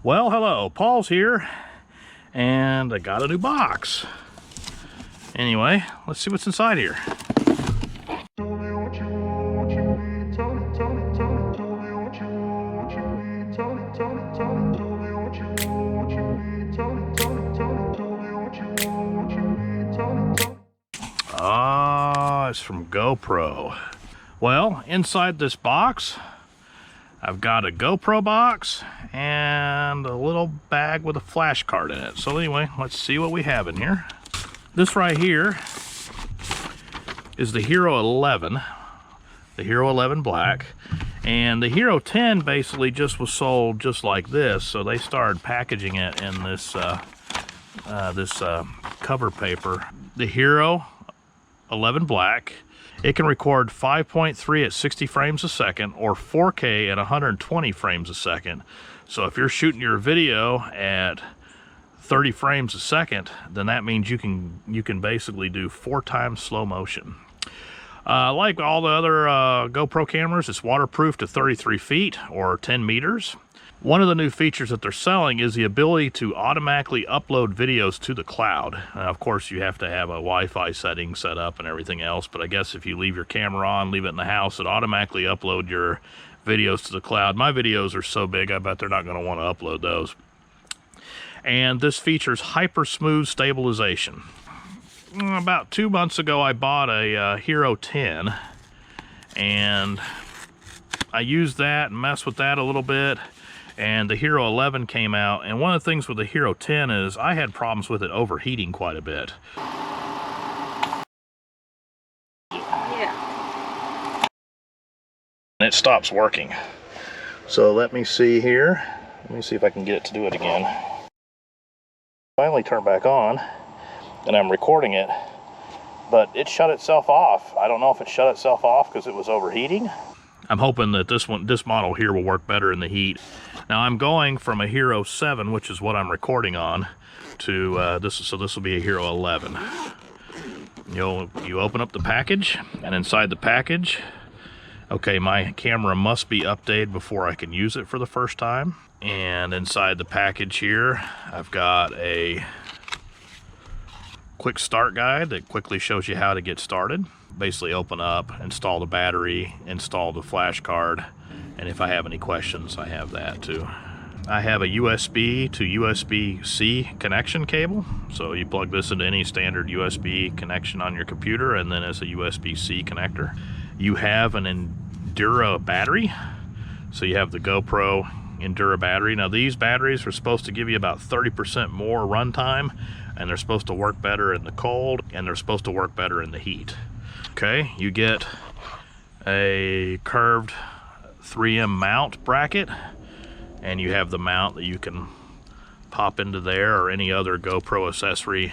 Well, hello, Paul's here, and I got a new box. Anyway, let's see what's inside here. Ah, it's from GoPro. Well, inside this box, I've got a GoPro box and a little bag with a flash card in it. So anyway, let's see what we have in here. This right here is the Hero 11, the Hero 11 Black. And the Hero 10 basically just was sold just like this. So they started packaging it in this, cover paper. The Hero 11 Black. It can record 5.3 at 60 frames a second or 4K at 120 frames a second. So if you're shooting your video at 30 frames a second, then that means you can basically do 4 times slow motion. Like all the other GoPro cameras, it's waterproof to 33 feet or 10 meters. One of the new features that they're selling is the ability to automatically upload videos to the cloud. Of course, you have to have a Wi-Fi setting set up and everything else, but I guess if you leave your camera on, leave it in the house, it automatically upload your videos to the cloud. My videos are so big, I bet they're not going to want to upload those. And this features hyper smooth stabilization. About 2 months ago, I bought a Hero 10, and I used that and messed with that a little bit. And the Hero 11 came out, and one of the things with the Hero 10 is I had problems with it overheating quite a bit. Yeah. And it stops working. So let me see here. Let me see if I can get it to do it again. Finally turned back on, and I'm recording it, but it shut itself off. I don't know if it shut itself off because it was overheating. I'm hoping that this model here will work better in the heat. Now I'm going from a Hero 7, which is what I'm recording on, to this will be a Hero 11. You open up the package, and inside the package, okay, my camera must be updated before I can use it for the first time. And inside the package here, I've got a quick start guide that quickly shows you how to get started. Basically open up, install the battery, install the flash card, and if I have any questions, I have that too. I have a USB to USB-C connection cable, so you plug this into any standard USB connection on your computer, and then as a USB-C connector. You have an Enduro battery, so you have the GoPro Enduro battery. Now these batteries are supposed to give you about 30% more runtime, and they're supposed to work better in the cold, and they're supposed to work better in the heat. Okay, you get a curved 3M mount bracket, and you have the mount that you can pop into there or any other GoPro accessory,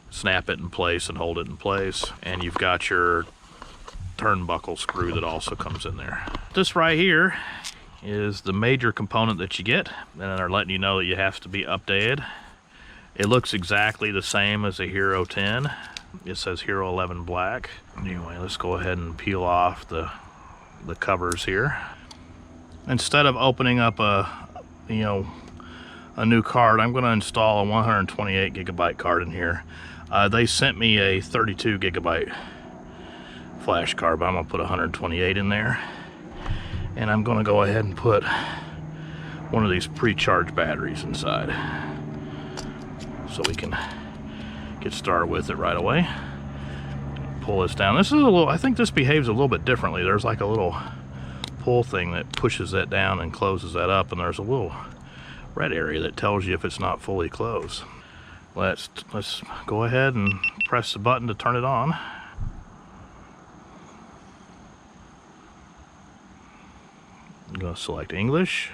snap it in place and hold it in place, and you've got your turnbuckle screw that also comes in there. This right here is the major component that you get, and they're letting you know that you have to be updated. It looks exactly the same as a Hero 10. It says Hero 11 Black. Anyway, let's go ahead and peel off the covers here. Instead of opening up a new card, I'm going to install a 128 gigabyte card in here. They sent me a 32 gigabyte flash card, but I'm going to put 128 in there. And I'm going to go ahead and put one of these pre-charged batteries inside, so we can get started with it right away. Pull this down. This is a little, I think this behaves a little bit differently. There's like a little pull thing that pushes that down and closes that up, and there's a little red area that tells you if it's not fully closed. Let's go ahead and press the button to turn it on. I'm going to select English.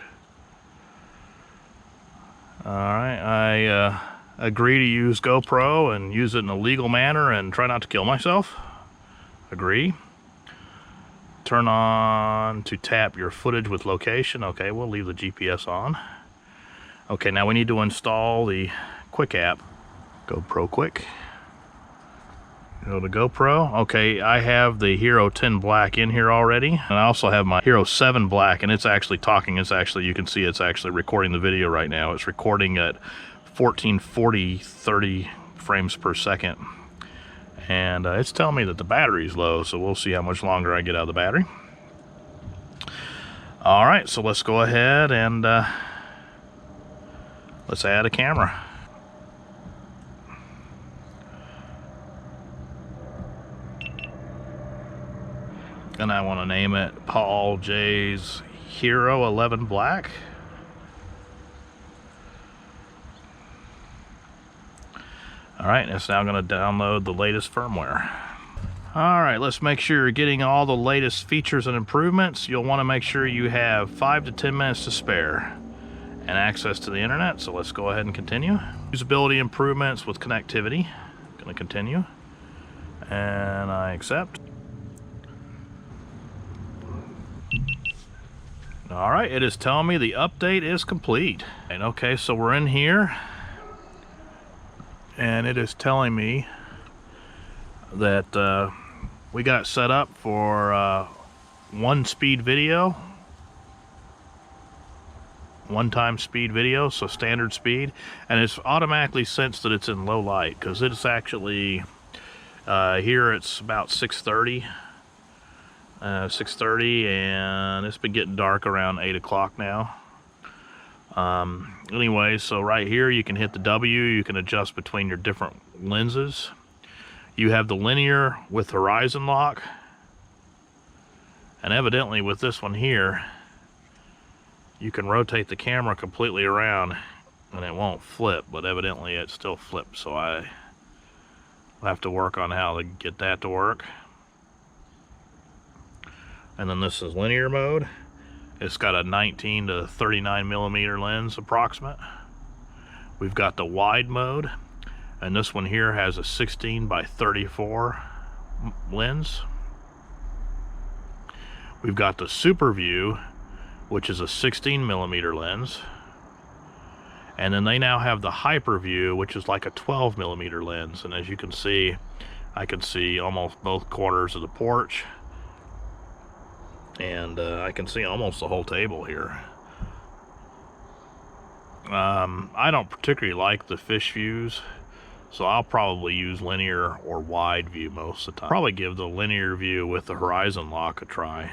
Alright, I agree to use GoPro and use it in a legal manner and try not to kill myself. Agree. Turn on to tap your footage with location. Okay, we'll leave the GPS on. Okay, now we need to install the Quick app. GoPro Quick. Go to GoPro. Okay, I have the Hero 10 Black in here already, and I also have my Hero 7 Black, and it's actually talking. It's actually, you can see it's actually recording the video right now. It's recording at 1440 30 frames per second, and it's telling me that the battery's low, so we'll see how much longer I get out of the battery. All right, so let's go ahead and let's add a camera. And I want to name it Paul J's Hero 11 Black. Alright, it's now going to download the latest firmware. Alright, let's make sure you're getting all the latest features and improvements. You'll want to make sure you have 5 to 10 minutes to spare and access to the internet, so let's go ahead and continue. Usability improvements with connectivity. Going to continue. And I accept. Alright, it is telling me the update is complete. And okay, so we're in here, and it is telling me that we got set up for one time speed video, so standard speed, and it's automatically sensed that it's in low light, because it's actually here it's about 6:30, and it's been getting dark around 8 o'clock now. Anyway, so right here you can hit the W. You can adjust between your different lenses. You have the linear with horizon lock, and evidently with this one here you can rotate the camera completely around and it won't flip, but evidently it still flips, so I will have to work on how to get that to work. And then this is linear mode. It's got a 19 to 39 millimeter lens approximate. We've got the wide mode, and this one here has a 16 by 34 lens. We've got the super view, which is a 16 millimeter lens. And then they now have the hyper view, which is like a 12 millimeter lens. And as you can see, I can see almost both corners of the porch. And I can see almost the whole table here. I don't particularly like the fish views, so I'll probably use linear or wide view most of the time. Probably give the linear view with the horizon lock a try.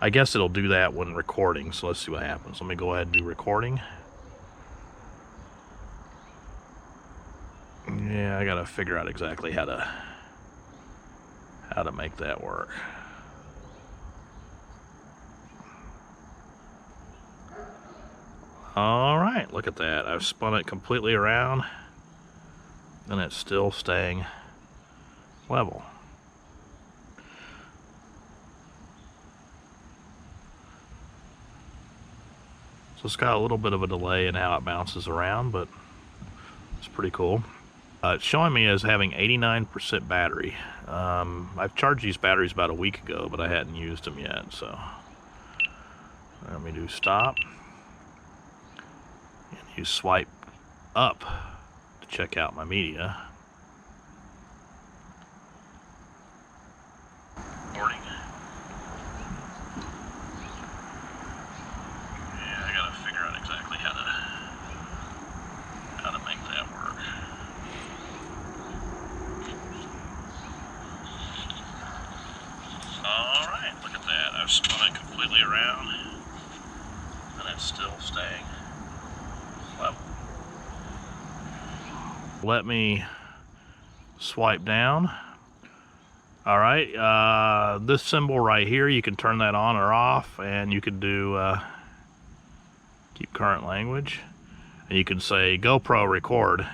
I guess it'll do that when recording, so let's see what happens. Let me go ahead and do recording. Yeah, I gotta figure out exactly how to make that work. Alright, look at that. I've spun it completely around and it's still staying level. So it's got a little bit of a delay in how it bounces around, but it's pretty cool. It's showing me as having 89% battery. I've charged these batteries about a week ago, but I hadn't used them yet, so let me do stop. And you swipe up to check out my media. Recording. Yeah, I gotta figure out exactly how to make that work. Alright, look at that. I've spun it completely around and it's still staying level. Let me swipe down. Alright, this symbol right here, you can turn that on or off, and you can do keep current language, and you can say GoPro record,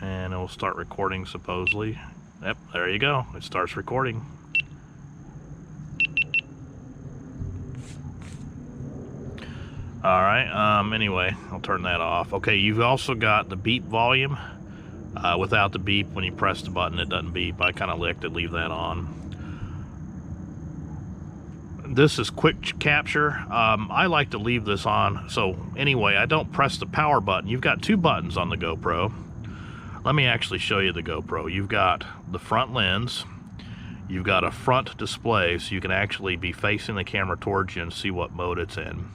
and it will start recording supposedly. Yep, there you go, it starts recording. Alright, anyway, I'll turn that off. Okay, you've also got the beep volume. Without the beep, when you press the button, it doesn't beep. I kind of like to leave that on. This is quick capture. I like to leave this on. So anyway, I don't press the power button. You've got two buttons on the GoPro. Let me actually show you the GoPro. You've got the front lens, you've got a front display so you can actually be facing the camera towards you and see what mode it's in.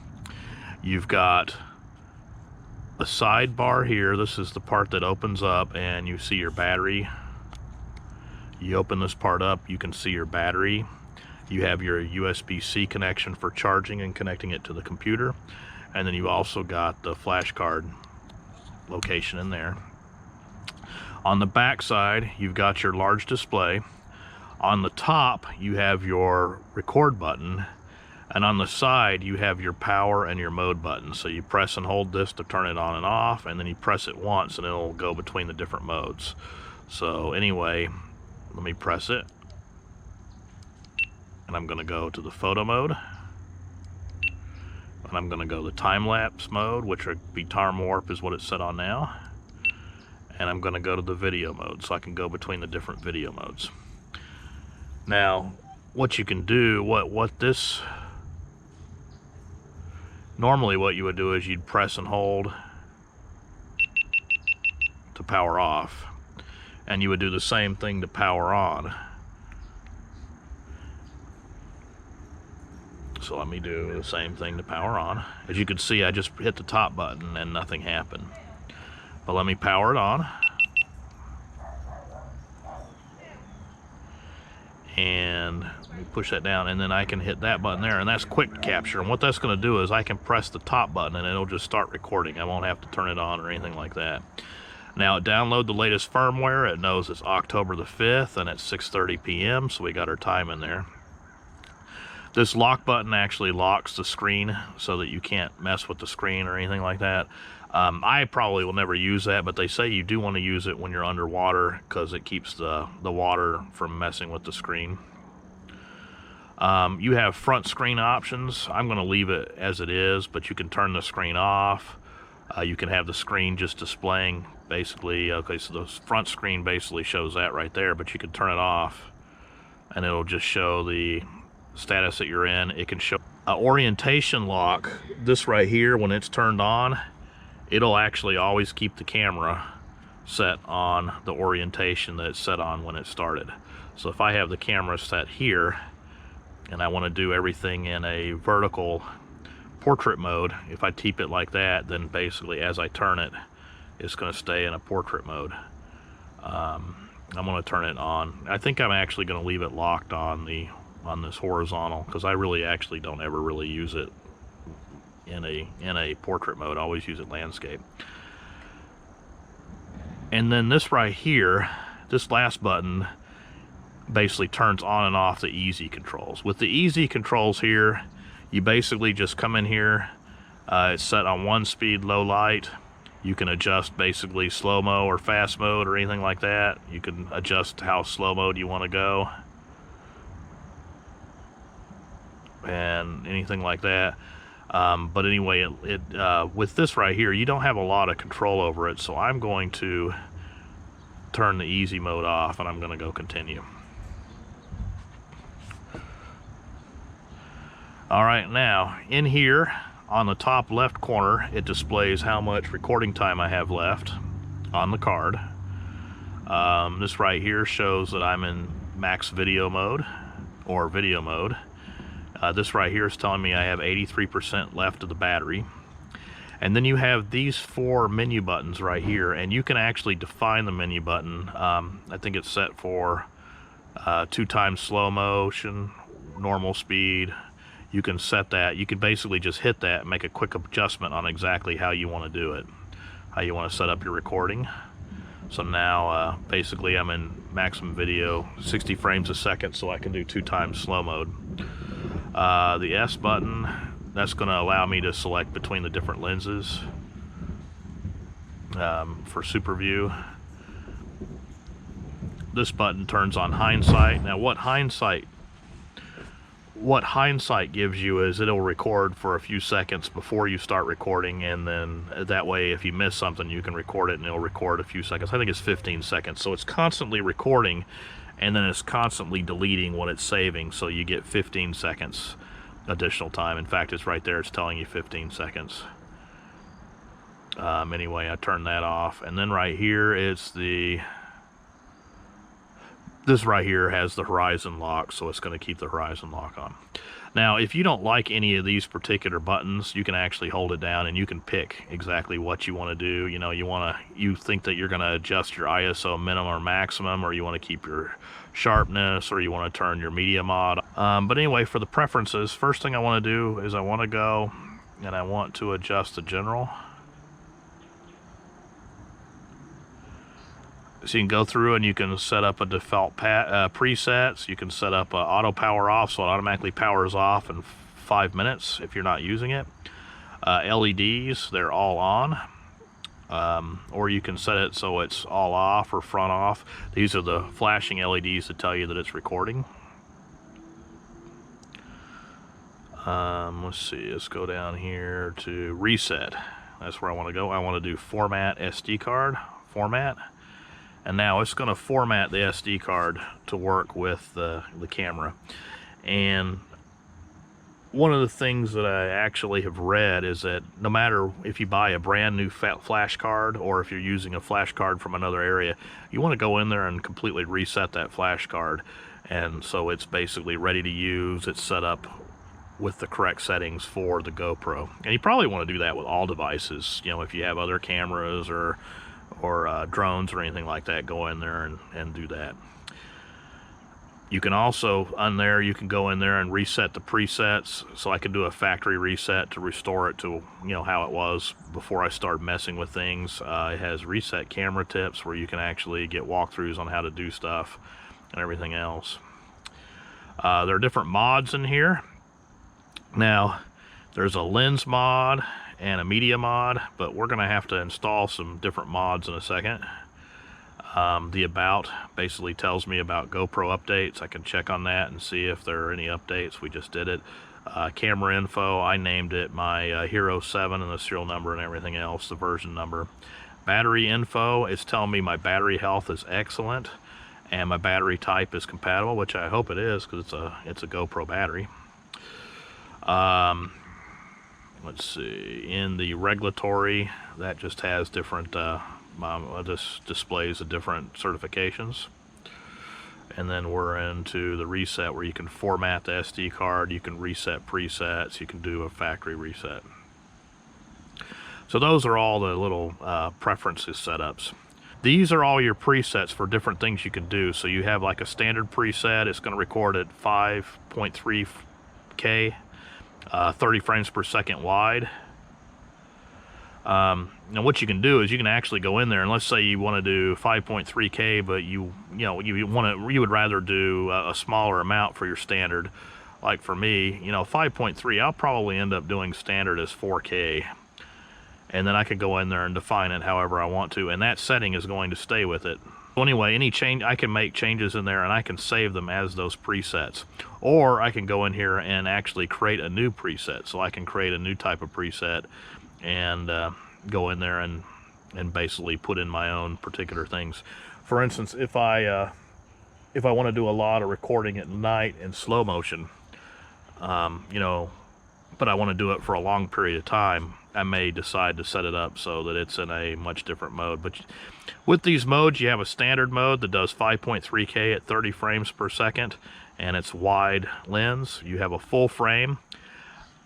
You've got a sidebar here. This is the part that opens up and you see your battery. You open this part up, you can see your battery. You have your USB-C connection for charging and connecting it to the computer. And then you also got the flash card location in there. On the back side, you've got your large display. On the top, you have your record button. And on the side, you have your power and your mode button. So you press and hold this to turn it on and off, and then you press it once and it'll go between the different modes. So anyway, let me press it. And I'm gonna go to the photo mode. And I'm gonna go to time-lapse mode, which would be time warp is what it's set on now. And I'm gonna go to the video mode, so I can go between the different video modes. Now, what you can do, normally what you would do is you'd press and hold to power off. And you would do the same thing to power on. So let me do the same thing to power on. As you can see, I just hit the top button and nothing happened. But let me power it on. And let me push that down, and then I can hit that button there, and that's quick capture. And what that's going to do is I can press the top button and it'll just start recording. I won't have to turn it on or anything like that. Now, download the latest firmware. It knows it's October the 5th and it's 6:30 p.m., so we got our time in there. This lock button actually locks the screen so that you can't mess with the screen or anything like that. I probably will never use that, but they say you do want to use it when you're underwater because it keeps the water from messing with the screen. You have front screen options. I'm going to leave it as it is, but you can turn the screen off. You can have the screen just displaying basically, okay, so the front screen basically shows that right there, but you can turn it off and it'll just show the status that you're in. It can show orientation lock. This right here, when it's turned on, it'll actually always keep the camera set on the orientation that it's set on when it started. So if I have the camera set here and I want to do everything in a vertical portrait mode, if I keep it like that, then basically as I turn it, it's going to stay in a portrait mode. I'm going to turn it on. I think I'm actually going to leave it locked on this horizontal, because I really actually don't ever really use it in a portrait mode. I always use it landscape. And then this right here, this last button basically turns on and off the easy controls. With the easy controls here, you basically just come in here, it's set on 1 speed, low light. You can adjust basically slow-mo or fast mode or anything like that. You can adjust how slow mode you want to go and anything like that. But anyway, with this right here, you don't have a lot of control over it, so I'm going to turn the easy mode off and I'm going to go continue. Alright, now in here on the top left corner, it displays how much recording time I have left on the card. This right here shows that I'm in max video mode or video mode. This right here is telling me I have 83% left of the battery. And then you have these 4 menu buttons right here, and you can actually define the menu button. I think it's set for 2 times slow motion, normal speed. You can set that. You can basically just hit that and make a quick adjustment on exactly how you want to do it, how you want to set up your recording. So now basically I'm in maximum video, 60 frames a second, so I can do 2 times slow mode. The S button, that's going to allow me to select between the different lenses for super view. This button turns on hindsight. Now what hindsight gives you is it'll record for a few seconds before you start recording, and then that way if you miss something you can record it and it'll record a few seconds. I think it's 15 seconds. So it's constantly recording and then it's constantly deleting what it's saving, so you get 15 seconds additional time. In fact, it's right there, it's telling you 15 seconds. Anyway, I turn that off, and then right here it's this right here has the horizon lock, so it's going to keep the horizon lock on. Now, if you don't like any of these particular buttons, you can actually hold it down and you can pick exactly what you want to do. You know, you think that you're going to adjust your ISO minimum or maximum, or you want to keep your sharpness, or you want to turn your media mod. But anyway, for the preferences, first thing I want to do is I want to go and I want to adjust the general. So you can go through and you can set up a default presets. You can set up auto power off, so it automatically powers off in 5 minutes if you're not using it. LEDs, they're all on. Or you can set it so it's all off or front off. These are the flashing LEDs that tell you that it's recording. Let's see, let's go down here to reset. That's where I want to go. I want to do format SD card, format. And now it's going to format the SD card to work with the camera. And one of the things that I actually have read is that no matter if you buy a brand new flash card or if you're using a flash card from another area, you want to go in there and completely reset that flash card. And so it's basically ready to use. It's set up with the correct settings for the GoPro. And you probably want to do that with all devices. You know, if you have other cameras or drones or anything like that, go in there and do that. You can also, on there, you can go in there and reset the presets. So I can do a factory reset to restore it to, you know, how it was before I started messing with things. It has reset camera tips where you can actually get walkthroughs on how to do stuff and everything else. There are different mods in here. Now, there's a lens mod and a media mod, but we're going to have to install some different mods in a second. The about basically tells me about GoPro updates. I can check on that and see if there are any updates. We just did it. Camera info, I named it my Hero 7 and the serial number and everything else, the version number. Battery info is telling me my battery health is excellent and my battery type is compatible, which I hope it is because it's a GoPro battery. Let's see, in the regulatory, that just has different, just displays the different certifications. And then we're into the reset where you can format the SD card, you can reset presets, you can do a factory reset. So those are all the little preferences setups. These are all your presets for different things you can do. So you have like a standard preset, it's going to record at 5.3K. 30 frames per second wide. Now what you can do is you can actually go in there and let's say you want to do 5.3K, but you would rather do a smaller amount for your standard. Like for me, 5.3, I'll probably end up doing standard as 4K. And then I can go in there and define it however I want to, and that setting is going to stay with it. So anyway, any change, I can make changes in there and I can save them as those presets. Or I can go in here and actually create a new preset. So I can create a new type of preset and go in there and basically put in my own particular things. For instance, if I want to do a lot of recording at night in slow motion, but I want to do it for a long period of time, I may decide to set it up so that it's in a much different mode. But with these modes, you have a standard mode that does 5.3K at 30 frames per second, and it's wide lens. You have a full frame.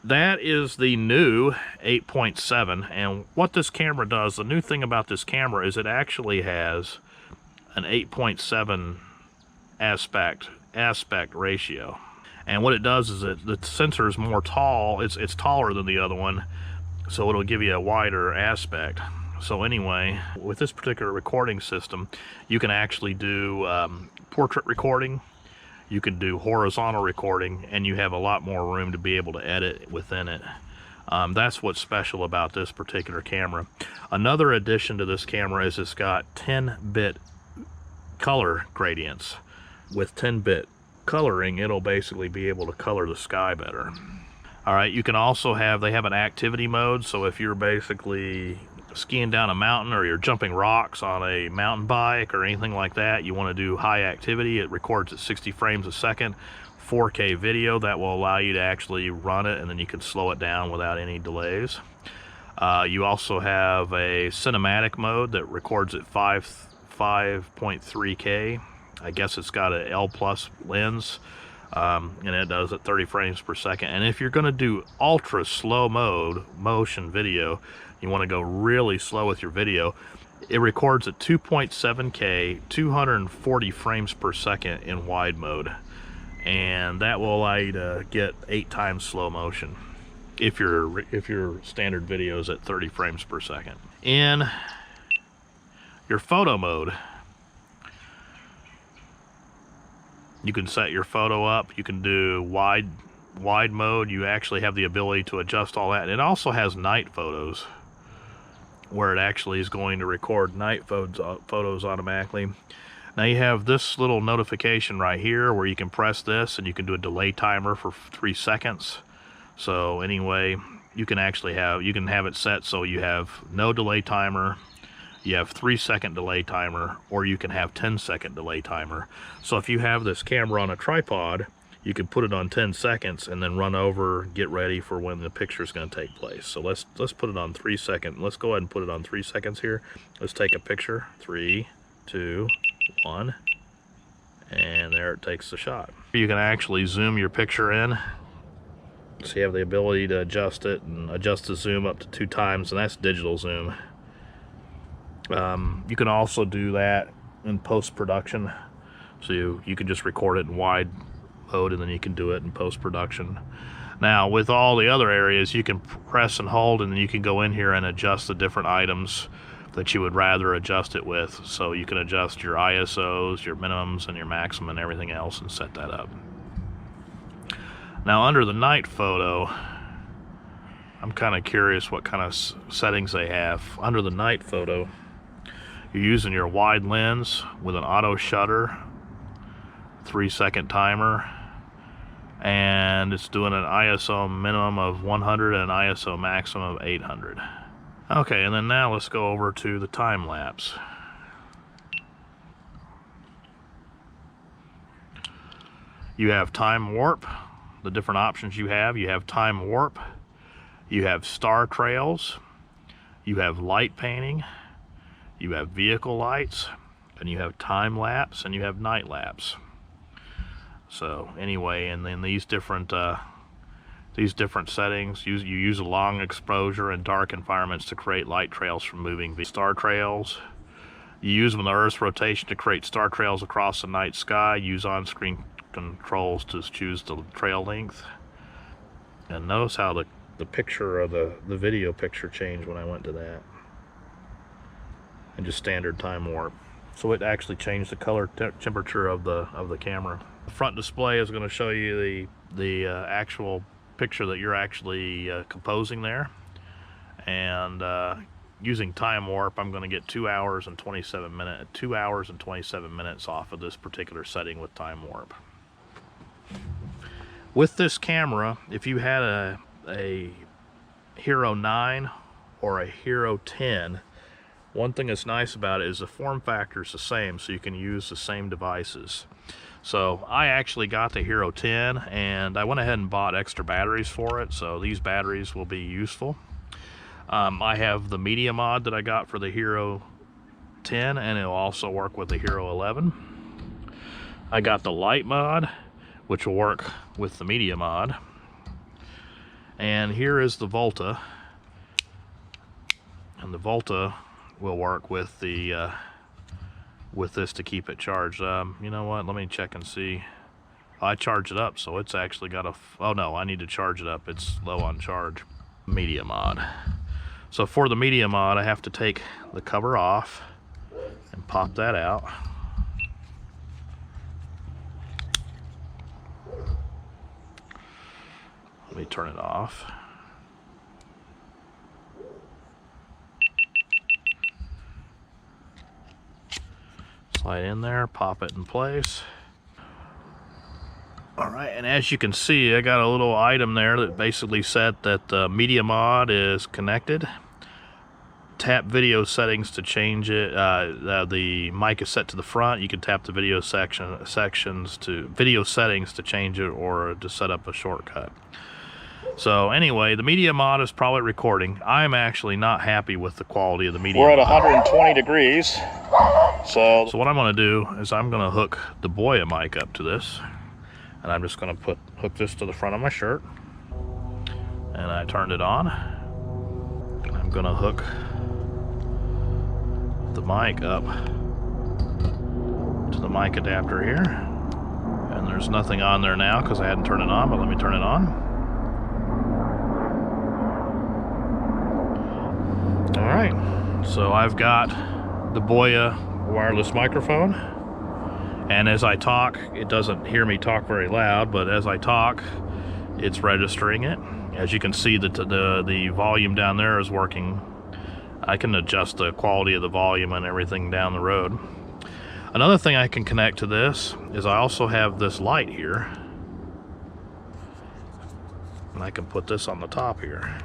That is the new 8.7, and what this camera does, the new thing about this camera is it actually has an 8.7 aspect ratio. And what it does is the sensor is more tall, it's taller than the other one, so it'll give you a wider aspect. So anyway, with this particular recording system, you can actually do portrait recording, you can do horizontal recording, and you have a lot more room to be able to edit within it. That's what's special about this particular camera. Another addition to this camera is it's got 10-bit color gradients. With 10-bit coloring, it'll basically be able to color the sky better. All right, you can also they have an activity mode, so if you're basically skiing down a mountain or you're jumping rocks on a mountain bike or anything like that, you want to do high activity, it records at 60 frames a second, 4K video. That will allow you to actually run it, and then you can slow it down without any delays. You also have a cinematic mode that records at 5.3K. I guess it's got a L plus lens, and it does at 30 frames per second. And if you're going to do ultra slow motion video, you want to go really slow with your video, it records at 2.7K, 240 frames per second in wide mode, and that will allow you to get 8 times slow motion if your standard video is at 30 frames per second. In your photo mode, you can set your photo up. You can do wide mode. You actually have the ability to adjust all that. It also has night photos, where it actually is going to record night photos automatically. Now you have this little notification right here where you can press this and you can do a delay timer for 3 seconds. So anyway, you can have it set so you have no delay timer, you have 3-second delay timer, or you can have 10-second delay timer. So if you have this camera on a tripod, you can put it on 10 seconds and then run over, get ready for when the picture is going to take place. So let's put it on 3 seconds. Let's go ahead and put it on 3 seconds here. Let's take a picture. 3, 2, 1, and there it takes the shot. You can actually zoom your picture in. So you have the ability to adjust it and adjust the zoom up to 2 times, and that's digital zoom. You can also do that in post-production. So you can just record it in wide mode, and then you can do it in post-production. Now with all the other areas, you can press and hold, and then you can go in here and adjust the different items that you would rather adjust it with. So you can adjust your ISOs, your minimums, and your maximum, and everything else, and set that up. Now under the night photo, I'm kind of curious what kind of settings they have. Under the night photo, you're using your wide lens with an auto shutter, 3-second timer, and it's doing an ISO minimum of 100 and an ISO maximum of 800. Okay, and then now let's go over to the time lapse. You have time warp. The different options you have time warp, you have star trails, you have light painting, you have vehicle lights, and you have time lapse, and you have night lapse. So anyway, and then these different settings, you use a long exposure and dark environments to create light trails from moving star trails. You use them in the Earth's rotation to create star trails across the night sky. Use on-screen controls to choose the trail length. And notice how the picture of the video picture changed when I went to that. And just standard time warp. So it actually changed the color temperature of the camera. The front display is going to show you the actual picture that you're actually composing there. And using time warp, I'm going to get 2 hours and 27 minutes off of this particular setting with time warp. With this camera, if you had a Hero 9 or a Hero 10, one thing that's nice about it is the form factor is the same, so you can use the same devices. So I actually got the Hero 10, and I went ahead and bought extra batteries for it, so these batteries will be useful. I have the Media Mod that I got for the Hero 10, and it'll also work with the Hero 11. I got the Light Mod, which will work with the Media Mod. And here is the Volta, and the Volta will work with the with this to keep it charged. You know what, let me check and see. I charged it up, so it's actually got a, oh no, I need to charge it up, it's low on charge. Media Mod. So for the Media Mod, I have to take the cover off and pop that out. Let me turn it off. Slide in there, pop it in place. Alright, and as you can see, I got a little item there that basically said that the Media Mod is connected. Tap video settings to change it. The mic is set to the front. You can tap the video settings to change it, or to set up a shortcut. So anyway, the Media Mod is probably recording. I'm actually not happy with the quality of the Media We're at Mod. 120 degrees. So what I'm going to do is I'm going to hook the Boya mic up to this. And I'm just going to hook this to the front of my shirt. And I turned it on. I'm going to hook the mic up to the mic adapter here. And there's nothing on there now because I hadn't turned it on, but let me turn it on. All right, so I've got the Boya wireless microphone. And as I talk, it doesn't hear me talk very loud, but as I talk, it's registering it. As you can see, the volume down there is working. I can adjust the quality of the volume and everything down the road. Another thing I can connect to this is I also have this light here. And I can put this on the top here.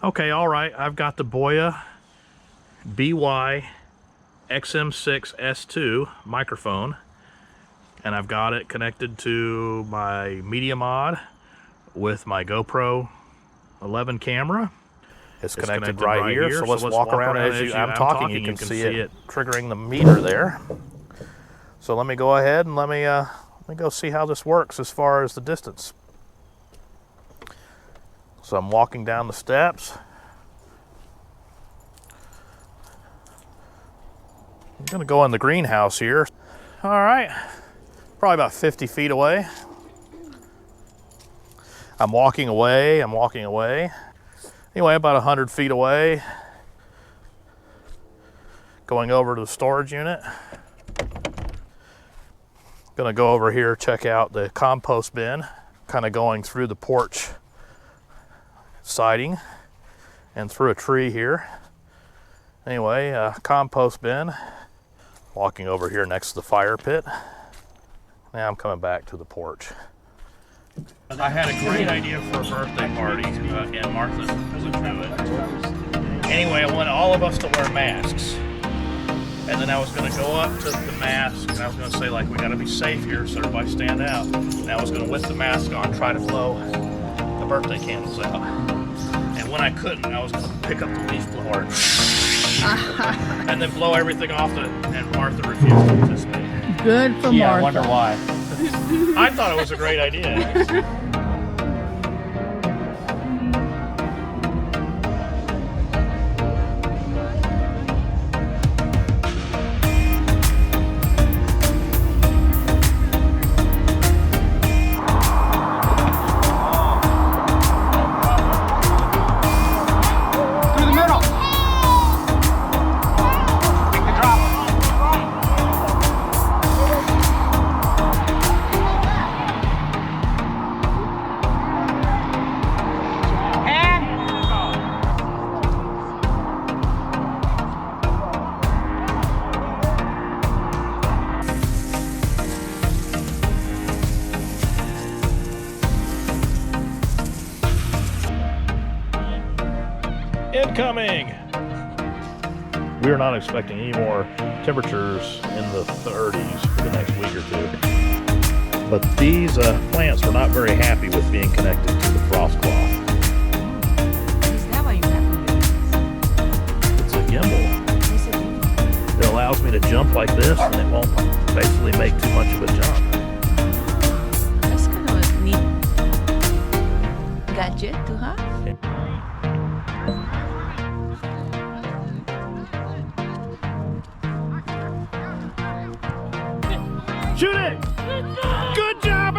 Okay, all right, I've got the Boya BY XM6S2 microphone, and I've got it connected to my Media Mod with my GoPro 11 camera. It's connected right here, so let's walk around. As I'm talking, you can see it triggering the meter there. So let me go ahead and let me go see how this works as far as the distance. So I'm walking down the steps. I'm gonna go in the greenhouse here. All right, probably about 50 feet away. I'm walking away. Anyway, about 100 feet away. Going over to the storage unit. Gonna go over here, check out the compost bin. Kind of going through the porch siding and through a tree here. Anyway, compost bin. Walking over here next to the fire pit. Now I'm coming back to the porch. I had a great idea for a birthday party, and Martha wouldn't do it. Anyway, I wanted all of us to wear masks. And then I was going to go up to the mask, and I was going to say, like, we got to be safe here, so everybody stand out. And I was going to, with the mask on, try to blow the birthday candles out. And when I couldn't, I was going to pick up the leaf blower and then blow everything off, and Martha refused to participate. Good for Martha. I wonder why. I thought it was a great idea. Incoming! We are not expecting any more temperatures in the 30s for the next week or two. But these plants were not very happy with being connected to the frost cloth. Is that why you have to do It's a gimbal. It allows me to jump like this, and it won't basically make too much of a jump. That's kind of a neat gadget to have. Shoot it! Good job,